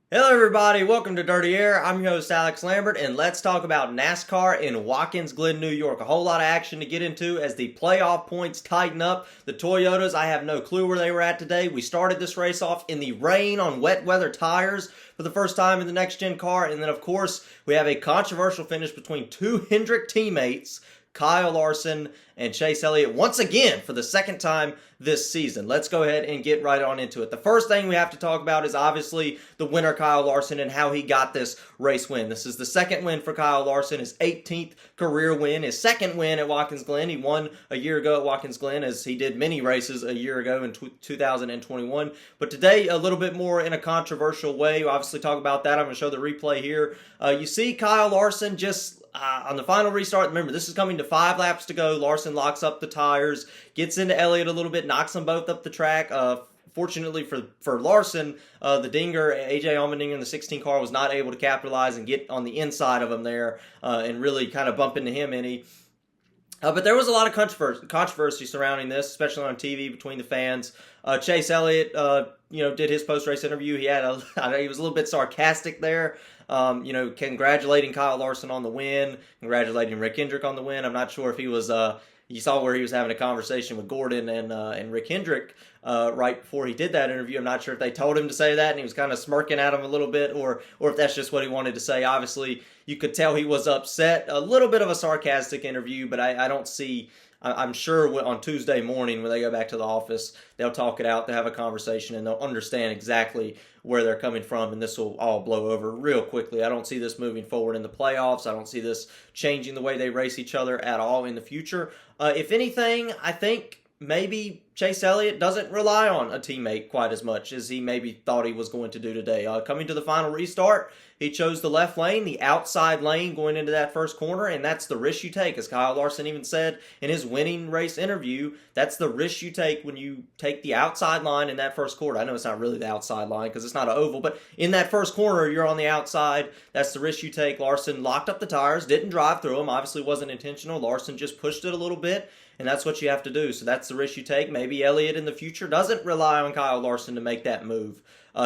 Hello everybody, welcome to Dirty Air. I'm your host Alex Lambert, and let's talk about NASCAR in Watkins Glen, New York. A whole lot of action to get into as the playoff points tighten up. The Toyotas, I have no clue where they were at today. We started this race off in the rain on wet weather tires for the first time in the next gen car, and then of course we have a controversial finish between two Hendrick teammates, Kyle Larson and Chase Elliott, once again for the second time this season. Let's go ahead and get right on into it. The first thing we have to talk about is obviously the winner, Kyle Larson, and how he got this race win. This is the second win for Kyle Larson, his 18th career win, his second win at Watkins Glen. He won a year ago at Watkins Glen, as he did many races a year ago in 2021. But today, a little bit more in a controversial way. We'll obviously talk about that. I'm going to show the replay here. You see Kyle Larson just on the final restart. Remember, this is coming to 5 laps to go. Larson locks up the tires, gets into Elliott a little bit, knocks them both up the track. Fortunately for Larson, the Dinger, AJ Almandinger in the 16 car, was not able to capitalize and get on the inside of him there and really kind of bump into him any. But there was a lot of controversy surrounding this, especially on TV between the fans. Chase Elliott, did his post-race interview. He was a little bit sarcastic there. Congratulating Kyle Larson on the win, congratulating Rick Hendrick on the win. I'm not sure if he was. You saw where he was having a conversation with Gordon and Rick Hendrick right before he did that interview. I'm not sure if they told him to say that and he was kind of smirking at him a little bit, or if that's just what he wanted to say. Obviously, you could tell he was upset. A little bit of a sarcastic interview, but I don't see. I'm sure on Tuesday morning when they go back to the office, they'll talk it out, they'll have a conversation, and they'll understand exactly where they're coming from, and this will all blow over real quickly. I don't see this moving forward in the playoffs. I don't see this changing the way they race each other at all in the future. If anything, I think maybe Chase Elliott doesn't rely on a teammate quite as much as he maybe thought he was going to do today. Coming to the final restart, he chose the left lane, the outside lane going into that first corner, and that's the risk you take. As Kyle Larson even said in his winning race interview, that's the risk you take when you take the outside line in that first corner. I know it's not really the outside line because it's not an oval, but in that first corner, you're on the outside. That's the risk you take. Larson locked up the tires, didn't drive through them, obviously wasn't intentional. Larson just pushed it a little bit, and that's what you have to do. So that's the risk you take. Maybe Elliott in the future doesn't rely on Kyle Larson to make that move.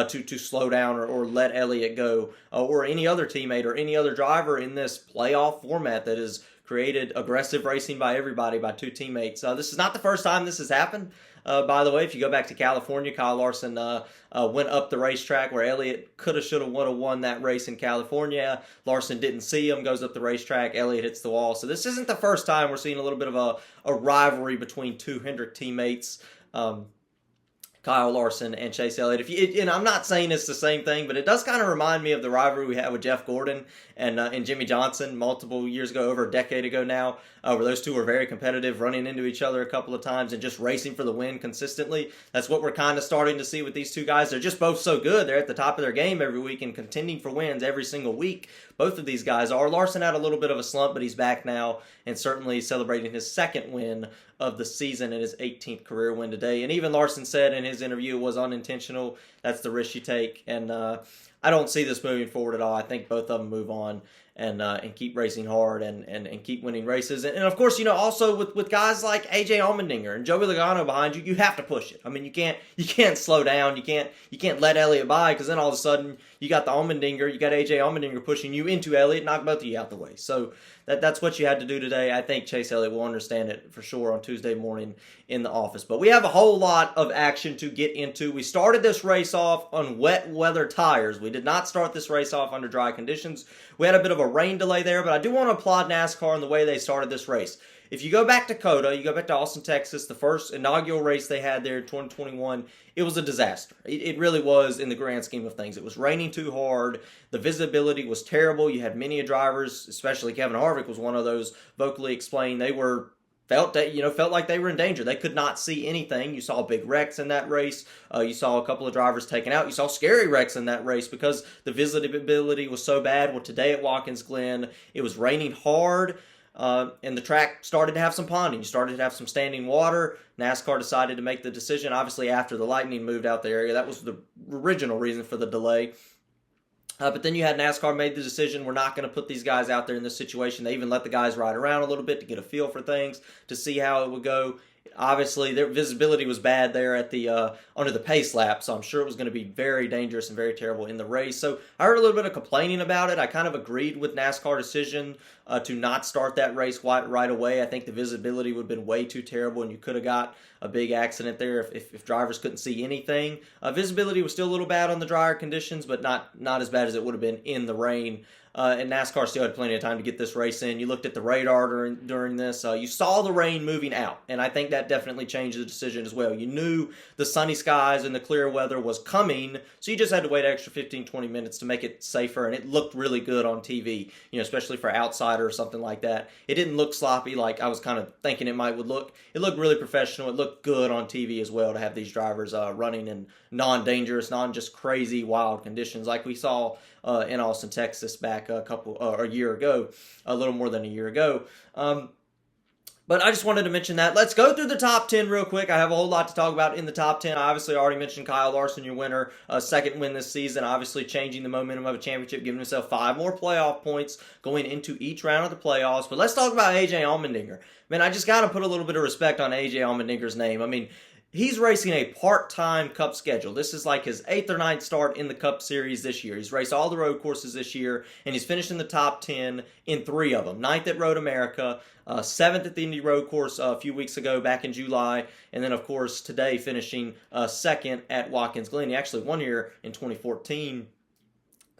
To slow down or let Elliott go, or any other teammate or any other driver in this playoff format that has created aggressive racing by everybody, by two teammates. This is not the first time this has happened. By the way, if you go back to California, Kyle Larson went up the racetrack where Elliott coulda, shoulda, woulda won that race in California. Larson didn't see him, goes up the racetrack, Elliott hits the wall. So this isn't the first time we're seeing a little bit of a rivalry between two Hendrick teammates. Kyle Larson and Chase Elliott. And I'm not saying it's the same thing, but it does kind of remind me of the rivalry we had with Jeff Gordon and Jimmy Johnson multiple years ago, over a decade ago now, where those two were very competitive, running into each other a couple of times and just racing for the win consistently. That's what we're kind of starting to see with these two guys. They're just both so good. They're at the top of their game every week and contending for wins every single week. Both of these guys are. Larson had a little bit of a slump, but he's back now and certainly celebrating his second win of the season and his 18th career win today. And even Larson said in his interview it was unintentional. That's the risk you take. And I don't see this moving forward at all. I think both of them move on and keep racing hard and keep winning races. And of course, also with guys like AJ Allmendinger and Joey Logano behind you, you have to push it. I mean, you can't slow down. You can't let Elliott by, because then all of a sudden you got the Allmendinger, you got AJ Allmendinger pushing you into Elliott, knock both of you out the way. So that's what you had to do today. I think Chase Elliott will understand it for sure on Tuesday morning in the office. But we have a whole lot of action to get into. We started this race off on wet weather tires. We did not start this race off under dry conditions. We had a bit of a rain delay there, but I do want to applaud NASCAR in the way they started this race. If you go back to COTA, you go back to Austin, Texas, the first inaugural race they had there in 2021, it was a disaster. It really was in the grand scheme of things. It was raining too hard. The visibility was terrible. You had many drivers, especially Kevin Harvick was one of those, vocally explained they felt like they were in danger. They could not see anything. You saw big wrecks in that race. You saw a couple of drivers taken out. You saw scary wrecks in that race because the visibility was so bad. Well, today at Watkins Glen, it was raining hard. And the track started to have some ponding. You started to have some standing water. NASCAR decided to make the decision, obviously, after the lightning moved out the area. That was the original reason for the delay. But then you had NASCAR made the decision, we're not going to put these guys out there in this situation. They even let the guys ride around a little bit to get a feel for things, to see how it would go. Obviously, their visibility was bad there at the under the pace lap, so I'm sure it was going to be very dangerous and very terrible in the race. So I heard a little bit of complaining about it. I kind of agreed with NASCAR decision to not start that race right away. I think the visibility would have been way too terrible, and you could have got a big accident there if drivers couldn't see anything. Visibility was still a little bad on the drier conditions, but not as bad as it would have been in the rain. And NASCAR still had plenty of time to get this race in. You looked at the radar during this. You saw the rain moving out, and I think that definitely changed the decision as well. You knew the sunny skies and the clear weather was coming, so you just had to wait an extra 15, 20 minutes to make it safer, and it looked really good on TV, especially for outsider or something like that. It didn't look sloppy like I was kind of thinking it would look. It looked really professional. It looked good on TV as well to have these drivers running in non-dangerous, just crazy, wild conditions like we saw in Austin, Texas back a year ago, a little more than a year ago. But I just wanted to mention that. Let's go through the top 10 real quick. I have a whole lot to talk about in the top 10. I obviously already mentioned Kyle Larson, your winner, second win this season, obviously changing the momentum of a championship, giving himself 5 more playoff points going into each round of the playoffs. But let's talk about AJ Allmendinger. Man, I just got to put a little bit of respect on AJ Allmendinger's name. I mean, he's racing a part-time Cup schedule. This is like his 8th or 9th start in the Cup Series this year. He's raced all the road courses this year, and he's finished in the top 10 in 3 of them. 9th at Road America, 7th at the Indy Road Course a few weeks ago back in July, and then, of course, today finishing 2nd at Watkins Glen. He actually won here in 2014.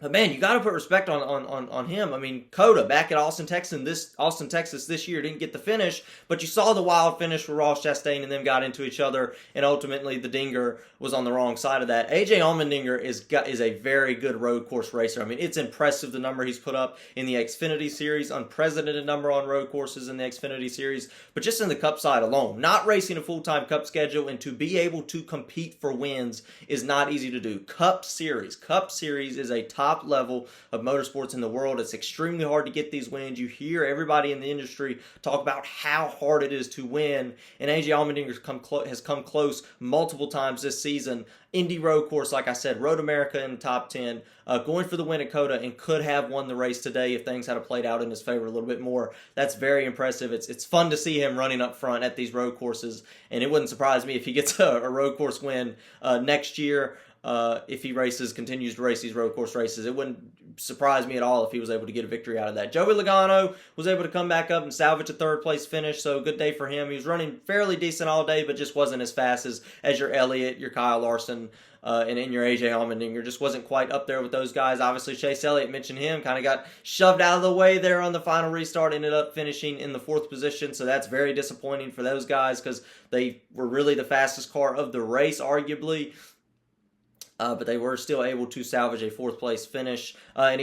But man, you got to put respect on him. I mean, Coda back at Austin, Texas this year didn't get the finish, but you saw the wild finish where Ross Chastain and them got into each other, and ultimately the Dinger was on the wrong side of that. AJ Allmendinger is a very good road course racer. I mean, it's impressive the number he's put up in the Xfinity Series, unprecedented number on road courses in the Xfinity Series, but just in the Cup side alone, not racing a full-time Cup schedule and to be able to compete for wins is not easy to do. Cup Series is a top level of motorsports in the world. It's extremely hard to get these wins. You hear everybody in the industry talk about how hard it is to win, and AJ Allmendinger has come close multiple times this season. Indy Road Course, like I said, Road America in the top 10, going for the win at Coda, and could have won the race today if things had played out in his favor a little bit more. That's very impressive. It's fun to see him running up front at these road courses, and it wouldn't surprise me if he gets a road course win next year. If he continues to race these road course races, it wouldn't surprise me at all if he was able to get a victory out of that. Joey Logano was able to come back up and salvage a 3rd place finish, so good day for him. He was running fairly decent all day, but just wasn't as fast as your Elliott, your Kyle Larson, and in your AJ Allmendinger. Just wasn't quite up there with those guys. Obviously, Chase Elliott, mentioned him, kind of got shoved out of the way there on the final restart, ended up finishing in the 4th position, so that's very disappointing for those guys because they were really the fastest car of the race, arguably. But they were still able to salvage a 4th place finish. And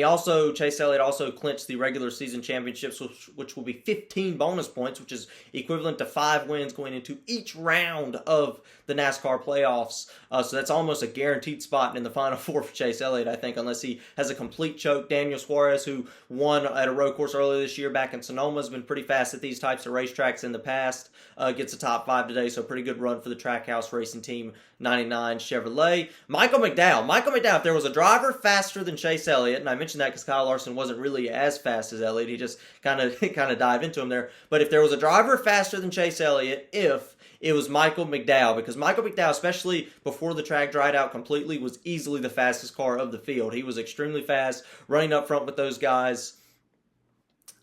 Chase Elliott also clinched the regular season championships, which will be 15 bonus points, which is equivalent to 5 wins going into each round of the NASCAR playoffs. So that's almost a guaranteed spot in the Final Four for Chase Elliott, I think, unless he has a complete choke. Daniel Suarez, who won at a road course earlier this year back in Sonoma, has been pretty fast at these types of racetracks in the past. Gets a top 5 today, so pretty good run for the Trackhouse Racing Team 99 Chevrolet. Michael McDowell, if there was a driver faster than Chase Elliott, and I mentioned that because Kyle Larson wasn't really as fast as Elliott, he just kind of dived into him there, but if there was a driver faster than Chase Elliott, it was Michael McDowell, because Michael McDowell, especially before the track dried out completely, was easily the fastest car of the field. He was extremely fast, running up front with those guys.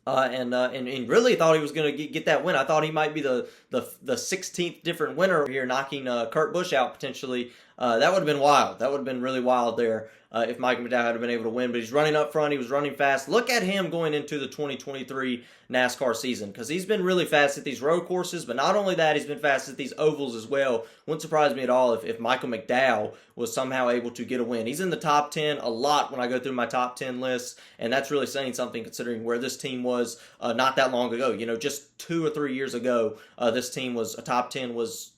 And really thought he was going to get that win. I thought he might be the 16th different winner here, knocking Kurt Busch out potentially. That would have been wild. That would have been really wild there if Mike McDowell had been able to win. But he's running up front. He was running fast. Look at him going into the 2023 NASCAR season, because he's been really fast at these road courses, but not only that, he's been fast at these ovals as well. Wouldn't surprise me at all if Michael McDowell was somehow able to get a win. He's in the top 10 a lot when I go through my top 10 lists, and that's really saying something considering where this team was not that long ago. Just 2 or 3 years ago, this team was a top 10 was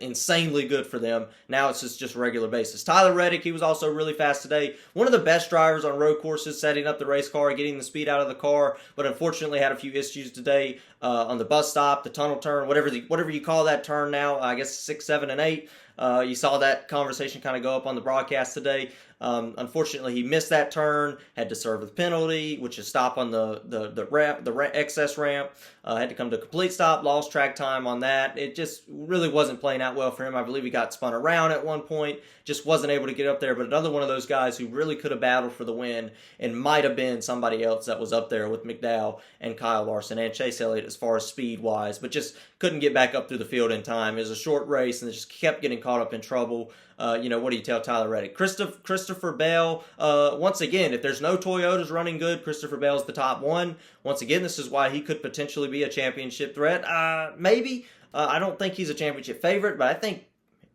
insanely good for them. Now it's just regular basis. Tyler Reddick, he was also really fast today. One of the best drivers on road courses, setting up the race car, getting the speed out of the car, but unfortunately had a few issues today on the bus stop, the tunnel turn, whatever you call that turn now. I guess 6, 7, and 8. You saw that conversation kind of go up on the broadcast today. Unfortunately, he missed that turn, had to serve a penalty, which is stop on the excess ramp. Had to come to a complete stop, lost track time on that. It just really wasn't playing out well for him. I believe he got spun around at one point, just wasn't able to get up there. But another one of those guys who really could have battled for the win and might have been somebody else that was up there with McDowell and Kyle Larson and Chase Elliott as far as speed-wise, but just couldn't get back up through the field in time. It was a short race and just kept getting caught up in trouble. What do you tell Tyler Reddick? Christopher Bell, once again, if there's no Toyotas running good, Christopher Bell's the top one. Once again, this is why he could potentially be a championship threat. Maybe. I don't think he's a championship favorite, but I think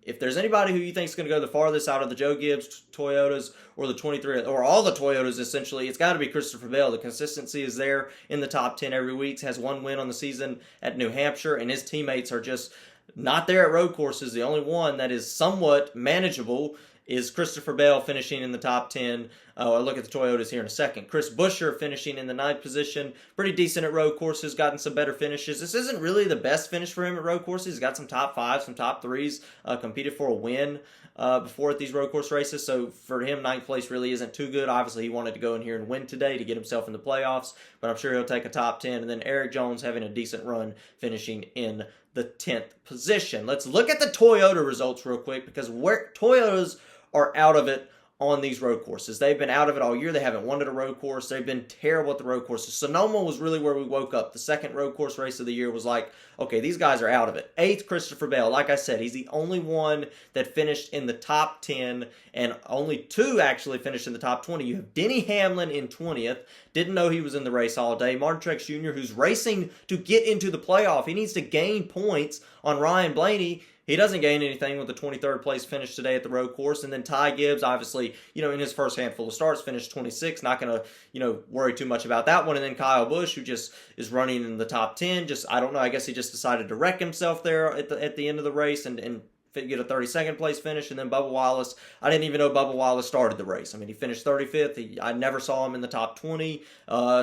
if there's anybody who you think is going to go the farthest out of the Joe Gibbs Toyotas or the 23, or all the Toyotas essentially, it's got to be Christopher Bell. The consistency is there in the top 10 every week. Has one win on the season at New Hampshire, and his teammates are just not there at road courses. The only one that is somewhat manageable is Christopher Bell finishing in the top 10. I'll look at the Toyotas here in a second. Chris Buescher finishing in the 9th position. Pretty decent at road courses, gotten some better finishes. This isn't really the best finish for him at road courses. He's got some top 5s, some top 3s, competed for a win before at these road course races. So for him, 9th place really isn't too good. Obviously, he wanted to go in here and win today to get himself in the playoffs, but I'm sure he'll take a top 10. And then Eric Jones having a decent run, finishing in the 10th position. Let's look at the Toyota results real quick, because Toyotas are out of it on these road courses. They've been out of it all year. They haven't won at a road course. They've been terrible at the road courses. Sonoma was really where we woke up. The second road course race of the year was like, okay, these guys are out of it. 8th, Christopher Bell. Like I said, he's the only one that finished in the top 10, and only 2 actually finished in the top 20. You have Denny Hamlin in 20th. Didn't know he was in the race all day. Martin Truex Jr., who's racing to get into the playoff. He needs to gain points on Ryan Blaney. He doesn't gain anything with the 23rd place finish today at the road course. And then Ty Gibbs, obviously, in his first handful of starts, finished 26th. Not going to, worry too much about that one. And then Kyle Busch, who just is running in the top 10. I don't know. I guess he just decided to wreck himself there at the end of the race and get a 32nd place finish. And then Bubba Wallace, I didn't even know Bubba Wallace started the race. I mean, he finished 35th. I never saw him in the top 20.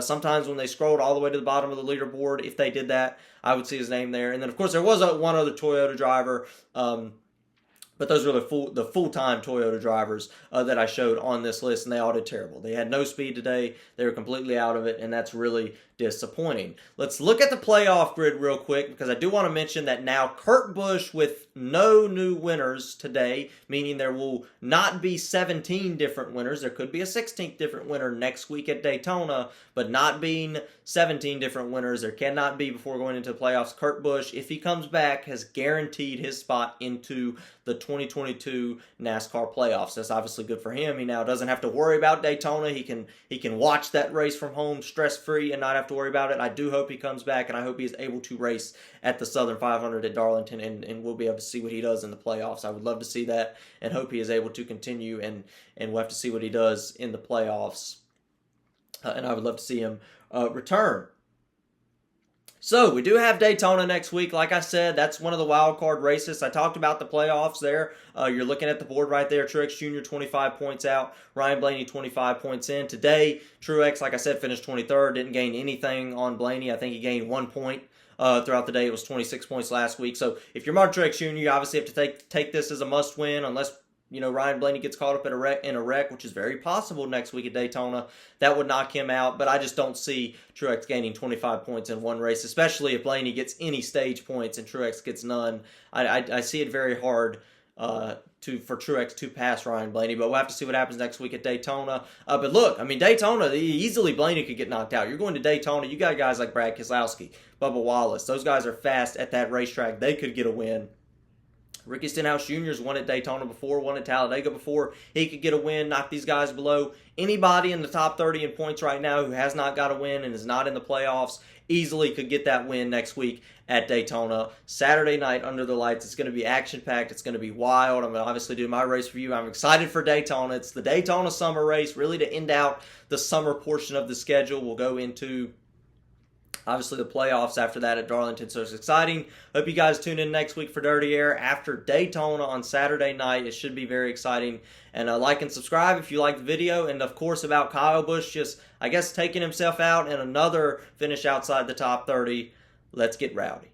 Sometimes when they scrolled all the way to the bottom of the leaderboard, if they did that, I would see his name there. And then, of course, there was one other Toyota driver, but those were the full-time Toyota drivers that I showed on this list, and they all did terrible. They had no speed today. They were completely out of it, and that's really disappointing. Let's look at the playoff grid real quick, because I do want to mention that now Kurt Busch with no new winners today, meaning there will not be 17 different winners. There could be a 16th different winner next week at Daytona, but not being 17 different winners, there cannot be before going into the playoffs. Kurt Busch, if he comes back, has guaranteed his spot into the 2022 NASCAR playoffs. That's obviously good for him. He now doesn't have to worry about Daytona. He can watch that race from home stress-free and not have to worry about it. I do hope he comes back, and I hope he is able to race at the Southern 500 at Darlington, and we'll be able to see what he does in the playoffs. I would love to see that and hope he is able to continue, and we'll have to see what he does in the playoffs. And I would love to see him return. So, we do have Daytona next week. Like I said, that's one of the wild card races. I talked about the playoffs there. You're looking at the board right there. Truex Jr., 25 points out. Ryan Blaney, 25 points in. Today, Truex, like I said, finished 23rd. Didn't gain anything on Blaney. I think he gained 1 point throughout the day. It was 26 points last week. So, if you're Martin Truex Jr., you obviously have to take this as a must-win, unless Ryan Blaney gets caught up in a wreck, which is very possible next week at Daytona. That would knock him out, but I just don't see Truex gaining 25 points in one race, especially if Blaney gets any stage points and Truex gets none. I see it very hard for Truex to pass Ryan Blaney, but we'll have to see what happens next week at Daytona. But look, I mean, Daytona, easily Blaney could get knocked out. You're going to Daytona, you got guys like Brad Keselowski, Bubba Wallace. Those guys are fast at that racetrack. They could get a win. Ricky Stenhouse Jr.'s won at Daytona before, won at Talladega before. He could get a win, knock these guys below. Anybody in the top 30 in points right now who has not got a win and is not in the playoffs easily could get that win next week at Daytona. Saturday night under the lights. It's going to be action-packed. It's going to be wild. I'm going to obviously do my race review. I'm excited for Daytona. It's the Daytona summer race, really to end out the summer portion of the schedule. We'll go into obviously the playoffs after that at Darlington, so it's exciting. Hope you guys tune in next week for Dirty Air after Daytona on Saturday night. It should be very exciting. And like and subscribe if you like the video. And of course about Kyle Busch just, I guess, taking himself out and another finish outside the top 30. Let's get rowdy.